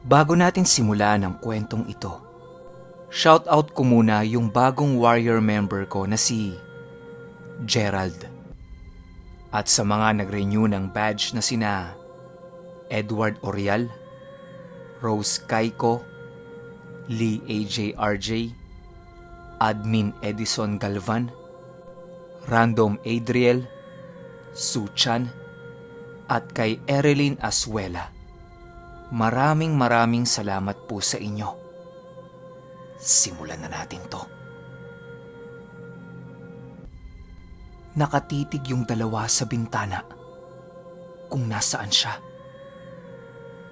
Bago natin simulan ang kwentong ito, shoutout ko muna yung bagong warrior member ko na si Gerald. At sa mga nag-renew ng badge na sina Edward Orial, Rose Kaiko, Lee AJRJ, Admin Edison Galvan, Random Adriel, Suchan, at kay Erilyn Asuela. Maraming salamat po sa inyo. Simulan na natin to. Nakatitig yung dalawa sa bintana kung nasaan siya.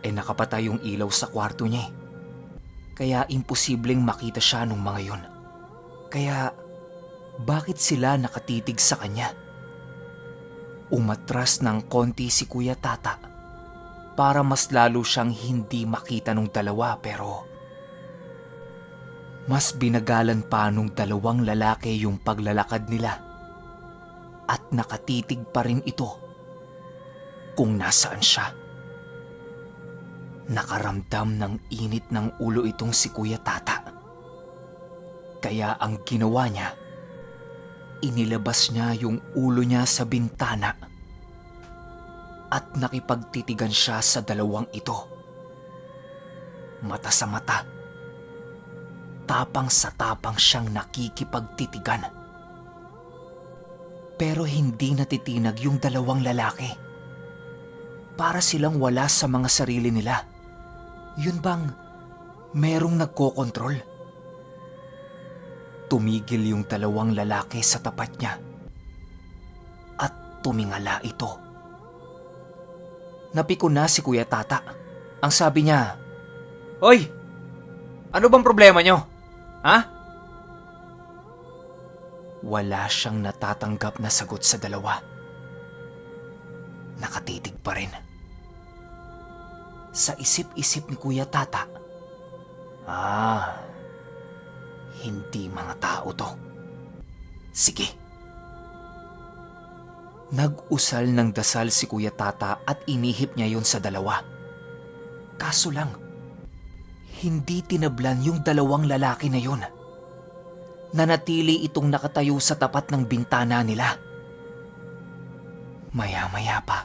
Nakapatay yung ilaw sa kwarto niya kaya imposibleng makita siya nung mga yon. Kaya bakit sila nakatitig sa kanya? Umatras ng konti si Kuya Tata para mas lalo siyang hindi makita nung dalawa, pero mas binagalan pa nung dalawang lalaki yung paglalakad nila at nakatitig pa rin ito kung nasaan siya. Nakaramdam ng init ng ulo itong si Kuya Tata. Kaya ang ginawa niya, inilabas niya yung ulo niya sa bintana at nakipagtitigan siya sa dalawang ito. Mata sa mata, tapang sa tapang siyang nakikipagtitigan. Pero hindi natitinag yung dalawang lalaki. Para silang wala sa mga sarili nila. Yun bang merong nagkokontrol? Tumigil yung dalawang lalaki sa tapat niya at tumingala ito. Napiko na si Kuya Tata. Ang sabi niya, "Hoy! Ano bang problema nyo? Ha?" Wala siyang natatanggap na sagot sa dalawa. Nakatitig pa rin. Sa isip-isip ni Kuya Tata, hindi mga tao to. Sige. Nag-usal ng dasal si Kuya Tata at inihip niya yon sa dalawa. Kaso lang, hindi tinablan yung dalawang lalaki na yon. Nanatili itong nakatayo sa tapat ng bintana nila. Maya-maya pa,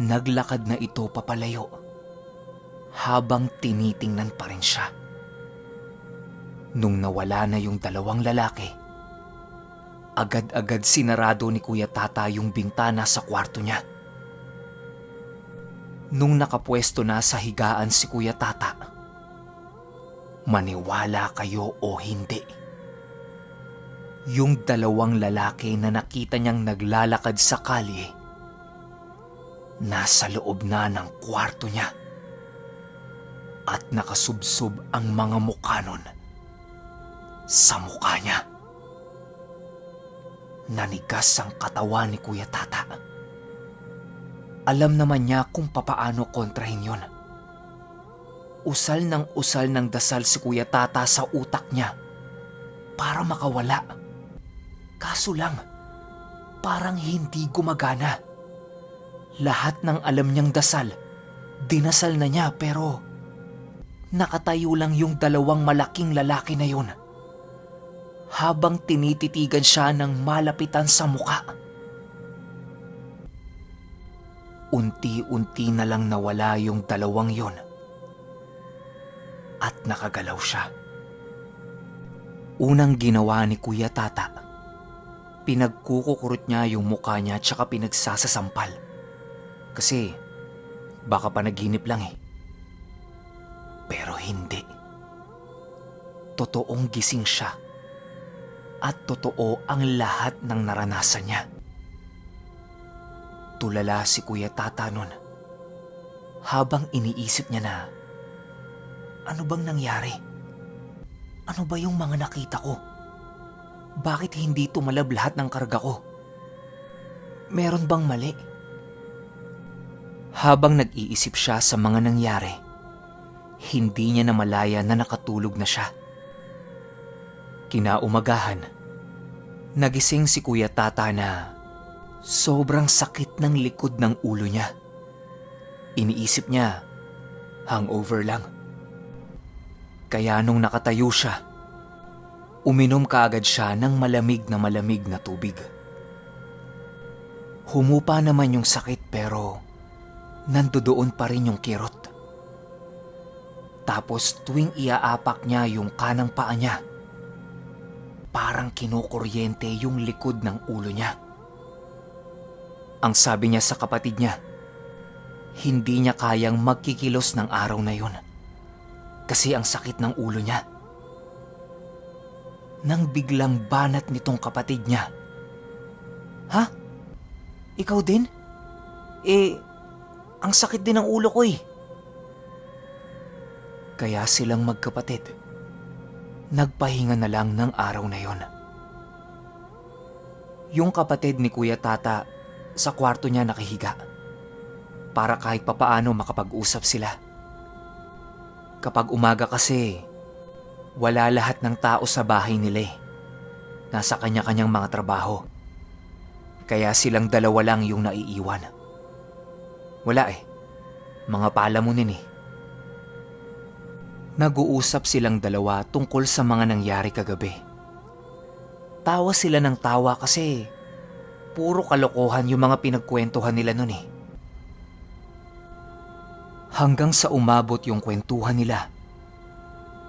naglakad na ito papalayo habang tinitingnan pa rin siya. Nung nawala na yung dalawang lalaki, agad-agad sinarado ni Kuya Tata yung bintana sa kwarto niya. Nung nakapwesto na sa higaan si Kuya Tata, maniwala kayo o hindi, yung dalawang lalaki na nakita niyang naglalakad sa kalye, nasa loob na ng kwarto niya at nakasubsob ang mga mukha nun sa mukha niya. Nanigas ang katawan ni Kuya Tata. Alam naman niya kung papaano kontrahin yun. Usal ng dasal si Kuya Tata sa utak niya para makawala. Kaso lang, parang hindi gumagana. Lahat ng alam niyang dasal, dinasal na niya, pero nakatayo lang yung dalawang malaking lalaki na yun habang tinititigan siya ng malapitan sa muka. Unti-unti na lang nawala yung dalawang yon at nakagalaw siya. Unang ginawa ni Kuya Tata, pinagkukukurot niya yung mukha niya tsaka pinagsasasampal. Kasi baka panaginip lang Pero hindi. Totoong gising siya at totoo ang lahat ng naranasan niya. Tulala si Kuya Tata nun habang iniisip niya na, ano bang nangyari? Ano ba yung mga nakita ko? Bakit hindi tumalab lahat ng karga ko? Meron bang mali? Habang nag-iisip siya sa mga nangyari, hindi niya namalaya na nakatulog na siya. Kinaumagahan, nagising si Kuya Tata na sobrang sakit ng likod ng ulo niya. Iniisip niya, Hangover lang. Kaya nung nakatayo siya, uminom kaagad siya ng malamig na tubig. Humupa naman yung sakit pero nandoon pa rin yung kirot. Tapos tuwing iaapak niya yung kanang paa niya, parang kinukuryente yung likod ng ulo niya. Ang sabi niya sa kapatid niya, hindi niya kayang magkikilos ng araw na yun kasi ang sakit ng ulo niya. Nang biglang banat nitong kapatid niya, "Ha? Ikaw din? Ang sakit din ng ulo ko eh." Kaya silang magkapatid, nagpahinga na lang ng araw na yon. Yung kapatid ni Kuya Tata sa kwarto niya nakahiga para kahit papaano makapag-usap sila. Kapag umaga kasi, wala lahat ng tao sa bahay nila eh. Nasa kanya-kanyang mga trabaho. Kaya silang dalawa lang yung naiiwan. Wala eh. Mga palamunin eh. Nag-uusap silang dalawa tungkol sa mga nangyari kagabi. Tawa sila ng tawa kasi puro kalokohan yung mga pinagkwentuhan nila nun eh. Hanggang sa umabot yung kwentuhan nila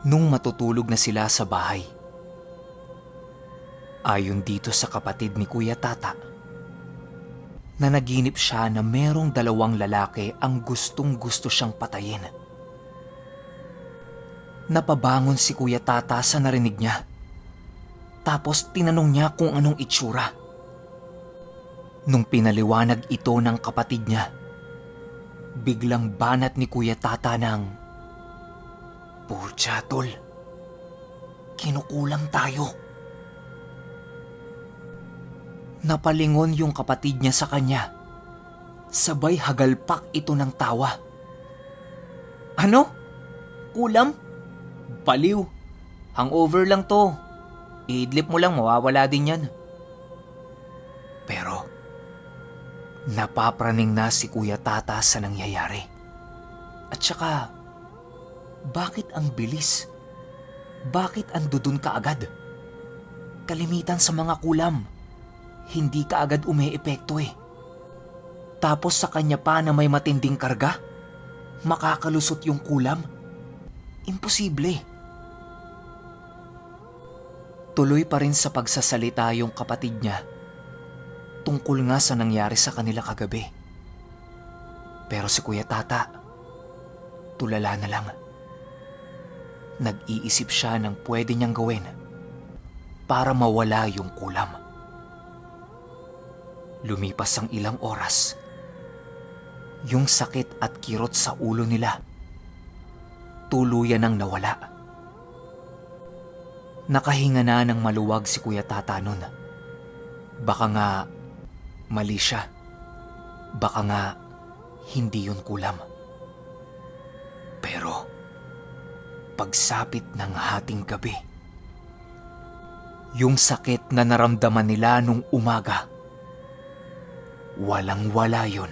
nung matutulog na sila sa bahay. Ayon dito sa kapatid ni Kuya Tata, nanaginip siya na merong dalawang lalaki ang gustong-gusto siyang patayin. Napabangon si Kuya Tata sa narinig niya. Tapos tinanong niya kung anong itsura. Nung pinaliwanag ito ng kapatid niya, biglang banat ni Kuya Tata ng, "Purcha, tol. Kinukulang tayo." Napalingon yung kapatid niya sa kanya. Sabay hagalpak ito ng tawa. "Ano? Kulam? Baliw. Hangover lang to. Idlip mo lang, mawawala din yan." Pero napapraning na si Kuya Tata sa nangyayari. At saka, bakit ang bilis? Bakit andudun ka agad? Kalimitan sa mga kulam, hindi ka agad umeepekto eh. Tapos sa kanya pa na may matinding karga, makakalusot yung kulam? Imposible. Tuloy pa rin sa pagsasalita yung kapatid niya tungkol nga sa nangyari sa kanila kagabi. Pero si Kuya Tata, tulala na lang. Nag-iisip siya ng pwede niyang gawin para mawala yung kulam. Lumipas ang ilang oras. Yung sakit at kirot sa ulo nila, tuluyan ang nawala. Nakahinga na ng maluwag si Kuya Tata nun. Baka nga mali siya. Baka nga hindi yun kulam. Pero pagsapit ng hating gabi, yung sakit na naramdaman nila nung umaga, walang-wala yun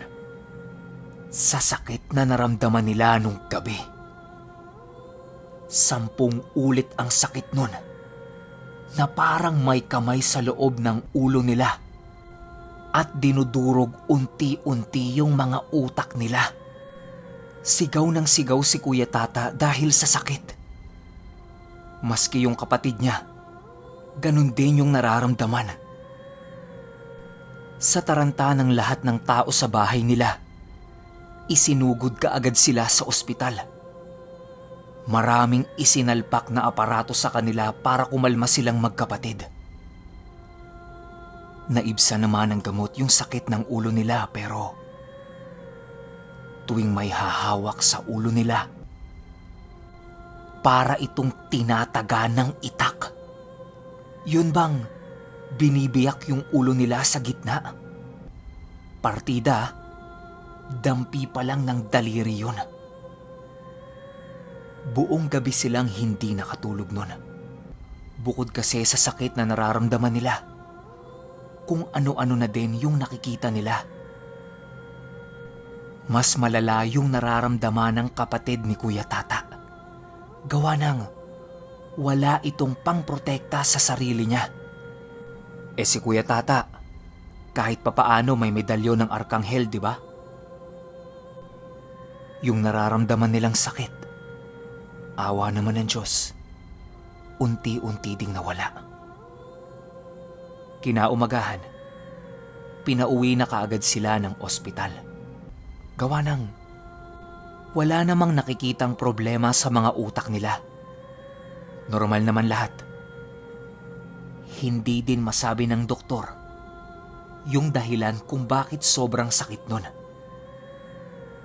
sa sakit na naramdaman nila nung gabi. 10 ulit ang sakit nun, na parang may kamay sa loob ng ulo nila at dinudurog unti-unti yung mga utak nila. Sigaw ng sigaw si Kuya Tata dahil sa sakit. Maski yung kapatid niya, ganun din yung nararamdaman. Sa taranta ng lahat ng tao sa bahay nila, isinugod kaagad sila sa ospital. Maraming isinalpak na aparato sa kanila para kumalma silang magkapatid. Naibsa naman ng gamot yung sakit ng ulo nila pero tuwing may hahawak sa ulo nila, para itong tinataga ng itak. Yun bang binibiyak yung ulo nila sa gitna? Partida, dampi pa lang ng daliri yun. Buong gabi silang hindi nakatulog nun. Bukod kasi sa sakit na nararamdaman nila, kung ano-ano na din yung nakikita nila. Mas malala yung nararamdaman ng kapatid ni Kuya Tata. Gawa ng wala itong pangprotekta sa sarili niya. Si Kuya Tata, kahit papaano may medalyon ng Arkanghel, di ba? Yung nararamdaman nilang sakit, awa naman ng Diyos, unti-unti ding nawala. Kinaumagahan, pinauwi na kaagad sila ng ospital. Gawa ng wala namang nakikitang problema sa mga utak nila. Normal naman lahat. Hindi din masabi ng doktor yung dahilan kung bakit sobrang sakit nun.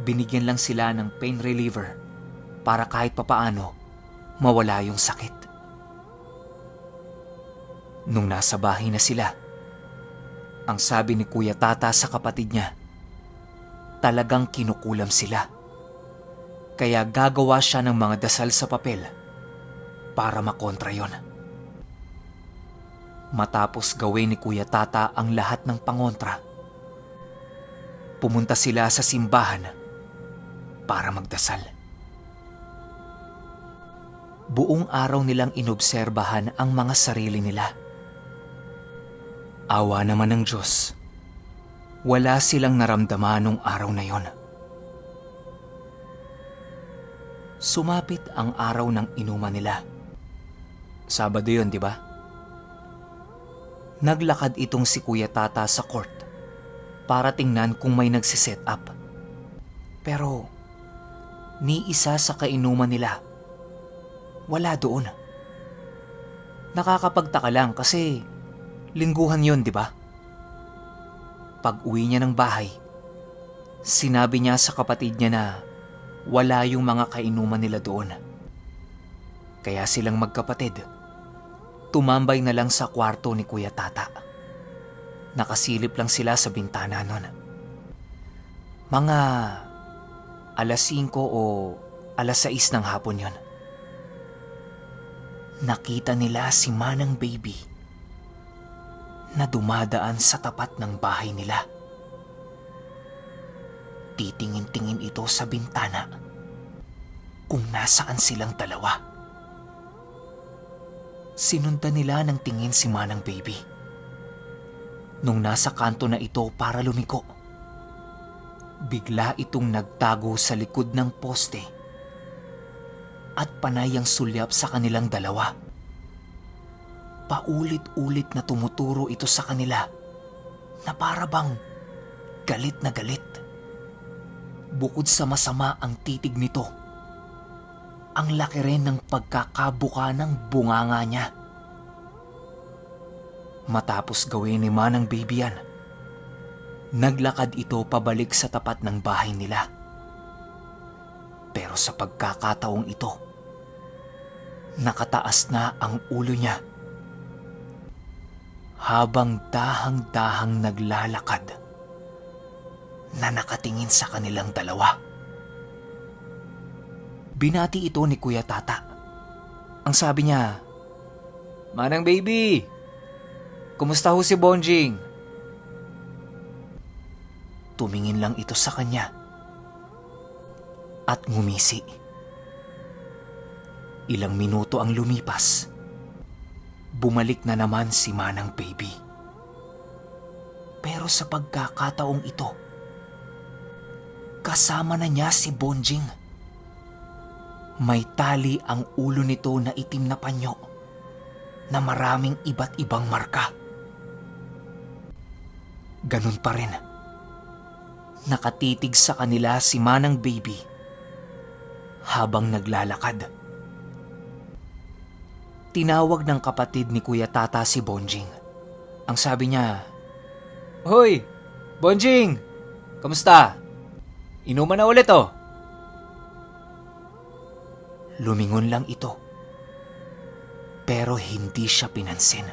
Binigyan lang sila ng pain reliever para kahit papaano mawala yung sakit. Nung nasa bahay na sila, ang sabi ni Kuya Tata sa kapatid niya, talagang kinukulam sila. Kaya gagawa siya ng mga dasal sa papel para makontra yon. Matapos gawin ni Kuya Tata ang lahat ng pangontra, pumunta sila sa simbahan para magdasal. Buong araw nilang inobserbahan ang mga sarili nila. Awa naman ng Diyos, wala silang naramdaman nung araw na yon. Sumapit ang araw ng inuman nila. Sabado yun, di ba? Naglakad itong si Kuya Tata sa court para tingnan kung may nagsiset up. Pero ni isa sa kainuman nila, wala doon. Nakakapagtaka lang kasi lingguhan yun, di ba? Pag-uwi niya ng bahay, sinabi niya sa kapatid niya na wala yung mga kainuman nila doon. Kaya silang magkapatid, tumambay na lang sa kwarto ni Kuya Tata. Nakasilip lang sila sa bintana nun. Mga alas 5 o alas 6 ng hapon yun. Nakita nila si Manang Baby na dumadaan sa tapat ng bahay nila. Titingin-tingin ito sa bintana kung nasaan silang dalawa. Sinundan nila ng tingin si Manang Baby. Nung nasa kanto na ito para lumiko, bigla itong nagtago sa likod ng poste at panay ang sulyap sa kanilang dalawa. Paulit-ulit na tumuturo ito sa kanila na para bang galit na galit. Bukod sa masama ang titig nito, ang laki rin ng pagkakabuka ng bunganga niya. Matapos gawin ni Manang Baby yan, naglakad ito pabalik sa tapat ng bahay nila. Pero sa pagkakataong ito, nakataas na ang ulo niya habang dahang-dahang naglalakad na nakatingin sa kanilang dalawa. Binati ito ni Kuya Tata. Ang sabi niya, "Manang Baby, kumusta ho si Bonjing?" Tumingin lang ito sa kanya at ngumisi. Ilang minuto ang lumipas. Bumalik na naman si Manang Baby. Pero sa pagkakataong ito, kasama na niya si Bonjing. May tali ang ulo nito na itim na panyo na maraming iba't ibang marka. Ganun pa rin. Nakatitig sa kanila si Manang Baby habang naglalakad. Tinawag ng kapatid ni Kuya Tata si Bonjing. Ang sabi niya, "Hoy, Bonjing! Kamusta? Inuman na ulit oh." Lumingon lang ito, pero hindi siya pinansin.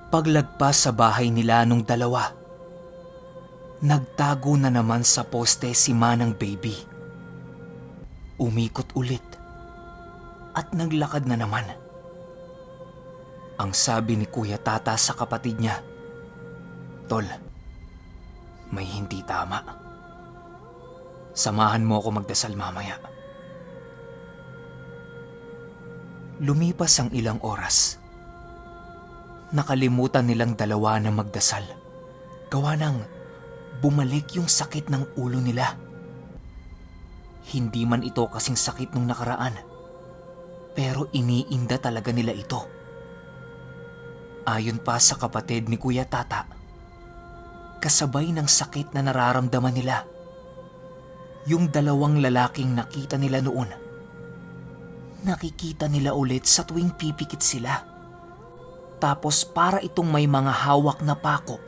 Paglagpas sa bahay nila nung dalawa, nagtago na naman sa poste si Manang Baby. Umikot ulit at naglakad na naman. Ang sabi ni Kuya Tata sa kapatid niya, "Tol, May hindi tama. Samahan mo ako magdasal mamaya. Lumipas ang ilang oras. Nakalimutan nilang dalawa na magdasal. Gawa ng bumalik yung sakit ng ulo nila. Hindi man ito kasing sakit nung nakaraan, pero iniinda talaga nila ito. Ayon pa sa kapatid ni Kuya Tata, kasabay ng sakit na nararamdaman nila, yung dalawang lalaking nakita nila noon, nakikita nila ulit sa tuwing pipikit sila. Tapos para itong may mga hawak na pako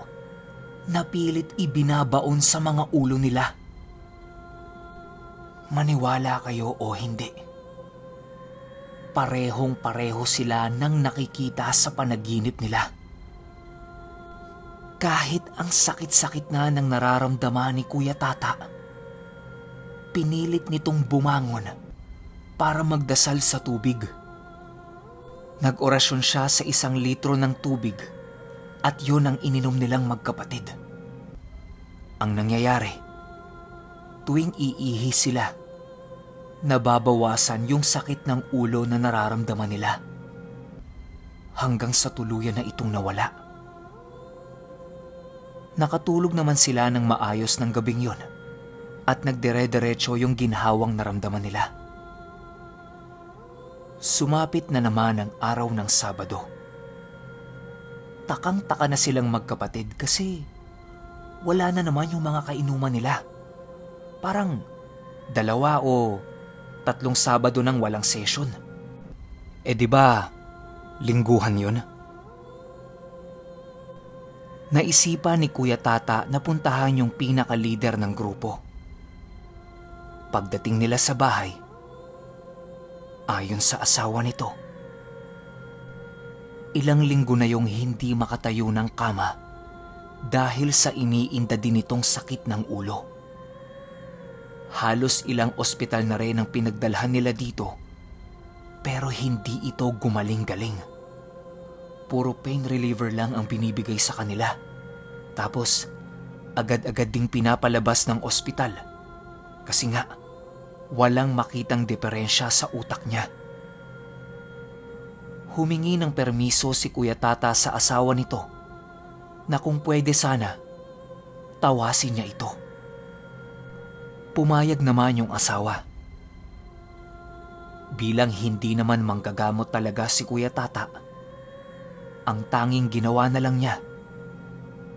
na pilit ibinabaon sa mga ulo nila. Maniwala kayo o hindi, parehong-pareho sila nang nakikita sa panaginip nila. Kahit ang sakit-sakit na ng nararamdaman ni Kuya Tata, pinilit nitong bumangon para magdasal sa tubig. Nag-orasyon siya sa 1 litro ng tubig at yun ang ininom nilang magkapatid. Ang nangyayari, tuwing iihi sila, nababawasan yung sakit ng ulo na nararamdaman nila. Hanggang sa tuluyan na itong nawala. Nakatulog naman sila ng maayos ng gabing yon at nagdire-diretso yung ginhawang naramdaman nila. Sumapit na naman ang araw ng Sabado. Takang-taka na silang magkapatid kasi wala na naman yung mga kainuman nila. Parang 2 o 3 Sabado nang walang session. Di ba lingguhan yun? Naisipan ni Kuya Tata na puntahan yung pinaka-leader ng grupo. Pagdating nila sa bahay, ayon sa asawa nito, ilang linggo na yung hindi makatayo ng kama dahil sa iniinda din itong sakit ng ulo. Halos ilang ospital na rin ang pinagdalhan nila dito, pero hindi ito gumaling-galing. Puro pain reliever lang ang binibigay sa kanila. Tapos, agad-agad ding pinapalabas ng ospital. Kasi nga, walang makitang diferensya sa utak niya. Humingi ng permiso si Kuya Tata sa asawa nito na kung pwede sana, tawasin niya ito. Pumayag naman yung asawa. Bilang hindi naman manggagamot talaga si Kuya Tata, ang tanging ginawa na lang niya,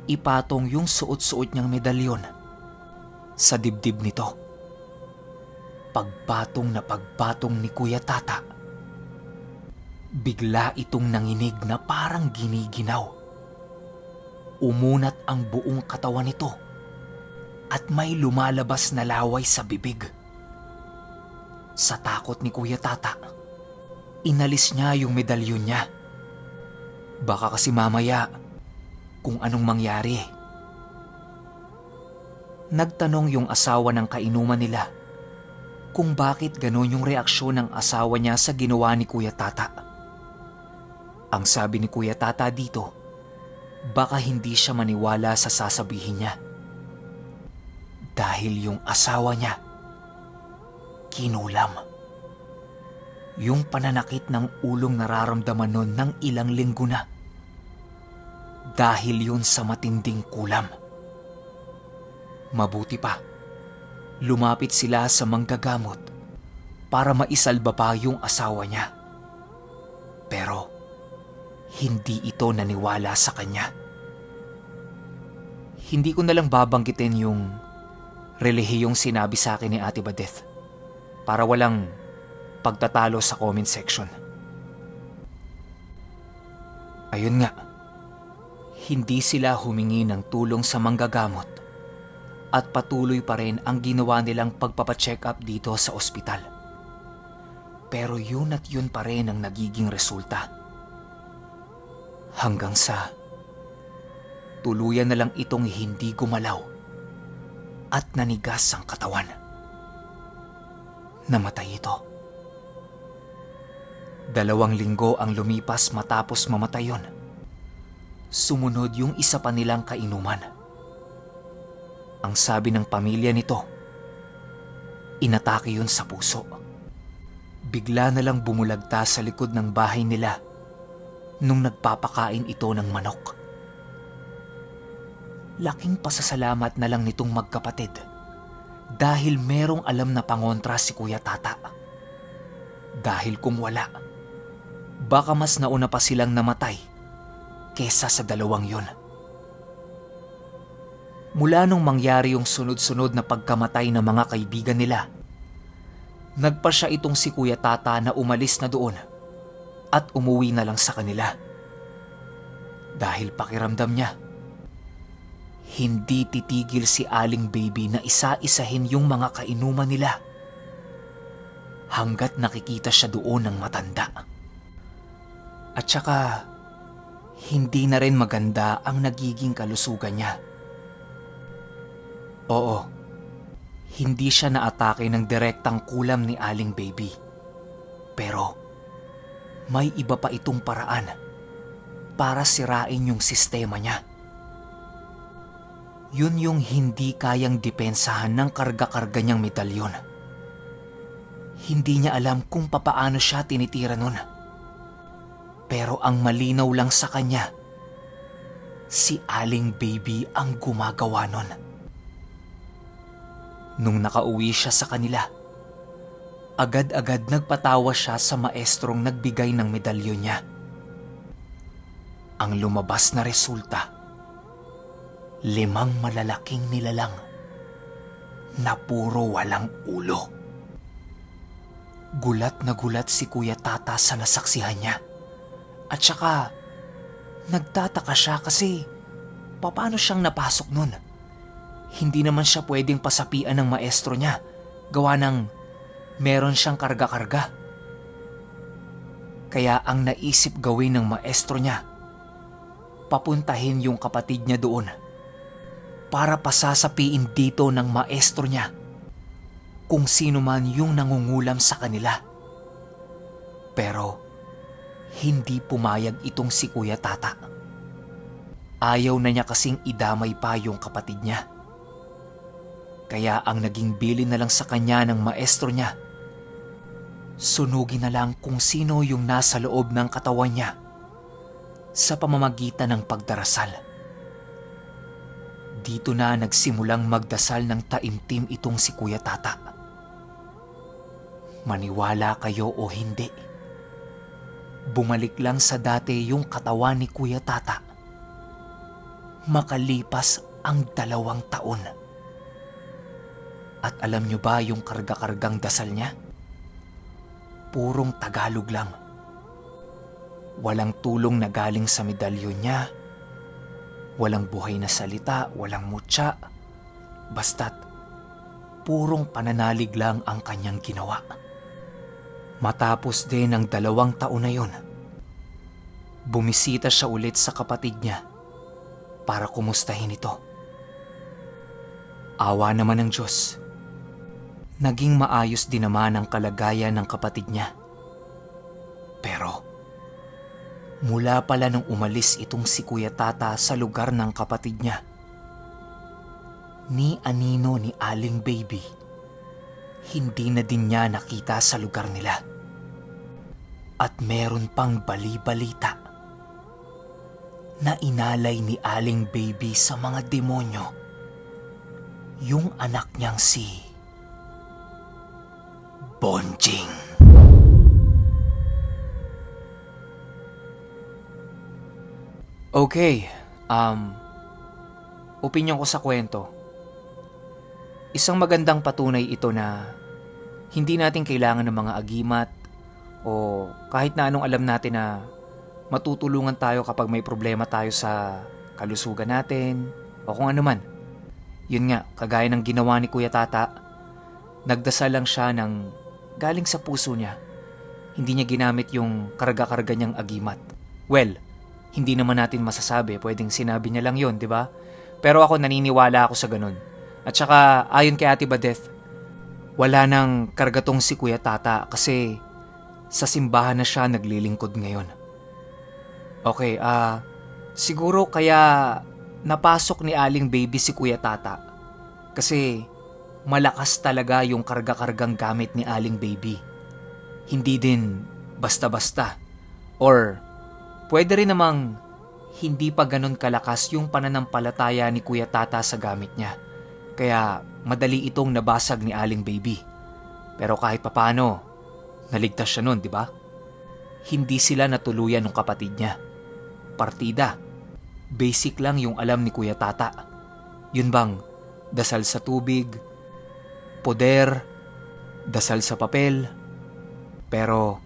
ipatong yung suot-suot niyang medalyon sa dibdib nito. Pagpatong na pagpatong ni Kuya Tata, bigla itong nanginig na parang giniginaw. Umunat ang buong katawan nito at may lumalabas na laway sa bibig. Sa takot ni Kuya Tata, inalis niya yung medalyon niya. Baka kasi mamaya kung anong mangyari. Nagtanong yung asawa ng kainuman nila kung bakit ganon yung reaksyon ng asawa niya sa ginawa ni Kuya Tata. Ang sabi ni Kuya Tata dito, baka hindi siya maniwala sa sasabihin niya. Dahil yung asawa niya, kinulam. Yung pananakit ng ulong nararamdaman nun ng ilang linggo na. Dahil yun sa matinding kulam. Mabuti pa, lumapit sila sa manggagamot para maisalba pa yung asawa niya. Pero hindi ito naniwala sa kanya. Hindi ko nalang babanggitin yung relihiyong sinabi sa akin ni Ate Badeth para walang pagtatalo sa comment section. Ayun nga, hindi sila humingi ng tulong sa manggagamot at patuloy pa rin ang ginawa nilang pagpapacheck up dito sa ospital. Pero yun at yun pa rin ang nagiging resulta. Hanggang sa tuluyan na lang itong hindi gumalaw at nanigas ang katawan. Namatay ito. 2 linggo ang lumipas matapos mamatay yun. Sumunod yung isa pa nilang kainuman. Ang sabi ng pamilya nito, inatake yun sa puso. Bigla na lang bumulagta sa likod ng bahay nila nung nagpapakain ito ng manok. Laking pasasalamat na lang nitong magkapatid dahil merong alam na pangontra si Kuya Tata. Dahil kung wala, baka mas nauna pa silang namatay kesa sa dalawang yun. Mula nung mangyari yung sunod-sunod na pagkamatay ng mga kaibigan nila, nagpa siya itong si Kuya Tata na umalis na doon at umuwi na lang sa kanila. Dahil pakiramdam niya, hindi titigil si Aling Baby na isa-isahin yung mga kainuman nila hanggat nakikita siya doon ng matanda. At saka, hindi na rin maganda ang nagiging kalusugan niya. Oo, hindi siya naatake ng direktang kulam ni Aling Baby. Pero, may iba pa itong paraan para sirain yung sistema niya. Yun yung hindi kayang depensahan ng karga-karga niyang medalyon. Hindi niya alam kung papaano siya tinitira nun. Pero ang malinaw lang sa kanya, si Aling Baby ang gumagawa nun. Nung nakauwi siya sa kanila, agad-agad nagpatawa siya sa maestrong nagbigay ng medalyon niya. Ang lumabas na resulta, 5 malalaking nilalang na puro walang ulo. Gulat na gulat si Kuya Tata sa nasaksihan niya. At saka, nagtataka siya kasi paano siyang napasok nun? Hindi naman siya pwedeng pasapian ng maestro niya, gawa ng meron siyang karga-karga. Kaya ang naisip gawin ng maestro niya, papuntahin yung kapatid niya doon para pasasapiin dito ng maestro niya kung sino man yung nangungulam sa kanila. Pero hindi pumayag itong si Kuya Tata. Ayaw na niya kasing idamay pa yung kapatid niya. Kaya ang naging bilin na lang sa kanya ng maestro niya, sunugin na lang kung sino yung nasa loob ng katawan niya sa pamamagitan ng pagdarasal. Dito na nagsimulang magdasal ng taimtim itong si Kuya Tata. Maniwala kayo o hindi, bumalik lang sa dati yung katawan ni Kuya Tata makalipas ang 2 taon. At alam nyo ba yung karga-kargang dasal niya? Purong Tagalog lang. Walang tulong na galing sa medalyon niya, walang buhay na salita, walang mutya, basta't purong pananalig lang ang kanyang ginawa. Matapos din ang 2 taon na yun, bumisita siya ulit sa kapatid niya para kumustahin ito. Awa naman ng Diyos, naging maayos din naman ang kalagayan ng kapatid niya. Pero mula pala nung umalis itong si Kuya Tata sa lugar ng kapatid niya, ni anino ni Aling Baby, hindi na din niya nakita sa lugar nila. At meron pang bali-balita na inalay ni Aling Baby sa mga demonyo yung anak niyang si Bonjing. Okay, opinyon ko sa kwento. Isang magandang patunay ito na hindi natin kailangan ng mga agimat o kahit na anong alam natin na matutulungan tayo kapag may problema tayo sa kalusugan natin o kung ano man. Yun nga, kagaya ng ginawa ni Kuya Tata, nagdasal lang siya ng galing sa puso niya. Hindi niya ginamit yung karga-karga niyang agimat. Well, hindi naman natin masasabi, pwedeng sinabi niya lang yun, di ba? Pero ako naniniwala ako sa ganun. At saka ayon kay Ate Badeth, wala nang kargatong si Kuya Tata kasi sa simbahan na siya naglilingkod ngayon. Okay, siguro kaya napasok ni Aling Baby si Kuya Tata Kasi malakas talaga yung karga-kargang gamit ni Aling Baby. Hindi din basta-basta. Or pwede rin namang hindi pa ganun kalakas yung pananampalataya ni Kuya Tata sa gamit niya. Kaya madali itong nabasag ni Aling Baby. Pero kahit papano, naligtas siya nun, di ba? Hindi sila natuluyan ng kapatid niya. Partida. Basic lang yung alam ni Kuya Tata. Yun bang dasal sa tubig, poder, dasal sa papel. Pero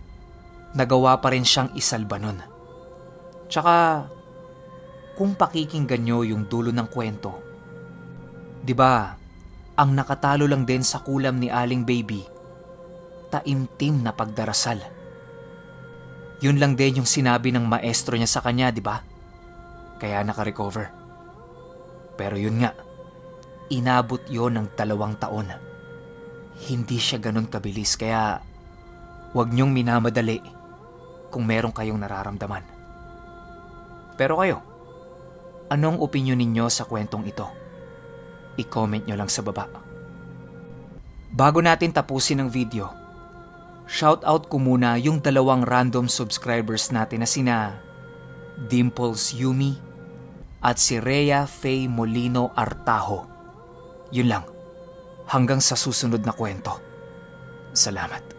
nagawa pa rin siyang isalba nun. Tsaka kung pakikinggan nyo yung dulo ng kwento, di ba ang nakatalo lang din sa kulam ni Aling Baby, taimtim na pagdarasal. Yun lang din yung sinabi ng maestro niya sa kanya, di ba? Kaya naka-recover. Pero yun nga, inabot yon ng 2 taon. Hindi siya ganun kabilis, kaya huwag niyong minamadali kung meron kayong nararamdaman. Pero kayo, anong opinyon ninyo sa kwentong ito? I-comment nyo lang sa baba. Bago natin tapusin ang video, shoutout ko muna yung 2 random subscribers natin na sina Dimples Yumi at si Rhea Faye Molino Artajo. Yun lang. Hanggang sa susunod na kwento. Salamat.